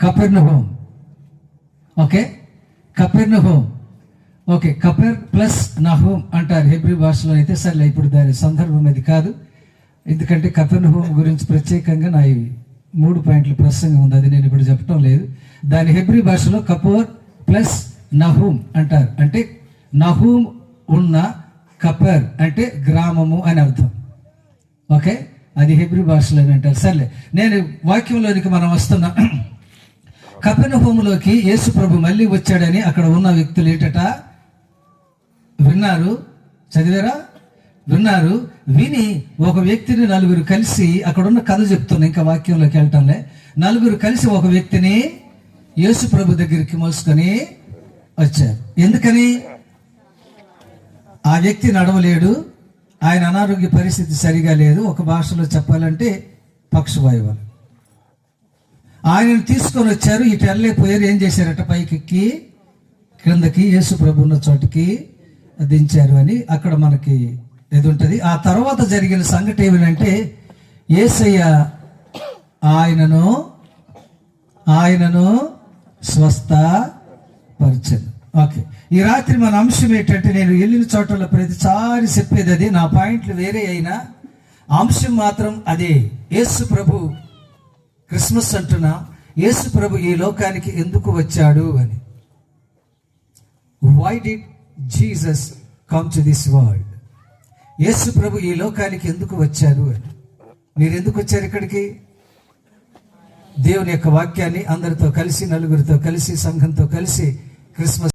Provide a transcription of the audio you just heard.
కపెర్నహూమ్. Okay, కపెర్నహూమ్. Okay, కపెర్ plus Nahum అంటారు Hebrew భాషలో. అయితే సరే, ఇప్పుడు దాని సందర్భం అది కాదు, ఎందుకంటే కపెర్నహూమ్ గురించి ప్రత్యేకంగా నా 3 పాయింట్ల ప్రసంగం ఉంది, అది నేను ఇప్పుడు చెప్పడం లేదు. దాని హెబ్రీ భాషలో కపోర్ ప్లస్ నహూమ్ అంటారు. అంటే నహూమ్ ఉన్న కపెర్ అంటే గ్రామము అని అర్థం. ఓకే, అది హెబ్రీ భాషలో అంటారు. సర్లే, నేను వాక్యంలోనికి మనం వస్తున్నాం. కపెర్నహూములోకి యేసు ప్రభు మళ్ళీ వచ్చాడని అక్కడ ఉన్న వ్యక్తులు ఏంటట విన్నారు. చదివారా? విన్నారు. విని ఒక వ్యక్తిని 4 కలిసి, అక్కడున్న కథ చెప్తున్నా, ఇంకా వాక్యంలోకి వెళ్ళటంలే. 4 కలిసి ఒక వ్యక్తిని యేసు ప్రభు దగ్గరికి మోసుకొని వచ్చారు. ఎందుకని? ఆ వ్యక్తి నడవలేడు, ఆయన అనారోగ్య పరిస్థితి సరిగా లేదు, ఒక భాషలో చెప్పాలంటే పక్షవాయువు. ఆయనను తీసుకొని వచ్చారు, ఇటు వెళ్ళలేకపోయారు. ఏం చేశారట? పైకెక్కి క్రిందకి యేసు ప్రభు ఉన్న చోటికి దించారు అని అక్కడ మనకి ఇది ఉంటుంది. ఆ తర్వాత జరిగిన సంఘటన ఏమిటంటే, యేసయ్య ఆయనను స్వస్థపరిచాను. ఓకే, ఈ రాత్రి మన అంశం ఏంటంటే, నేను వెళ్ళిన చోట్ల ప్రతిసారి చెప్పేది అదే, నా పాయింట్లు వేరే అయినా అంశం మాత్రం అదే. యేసు ప్రభు, క్రిస్మస్ అంటున్నా, యేసు ప్రభు ఈ లోకానికి ఎందుకు వచ్చాడు అని. Why did Jesus come to this world? Yesu ప్రభు ఈ లోకానికి ఎందుకు వచ్చారు అని. మీరు ఎందుకు వచ్చారు ఇక్కడికి? దేవుని యొక్క వాక్యాన్ని అందరితో కలిసి, 4 కలిసి, సంఘంతో కలిసి క్రిస్మస్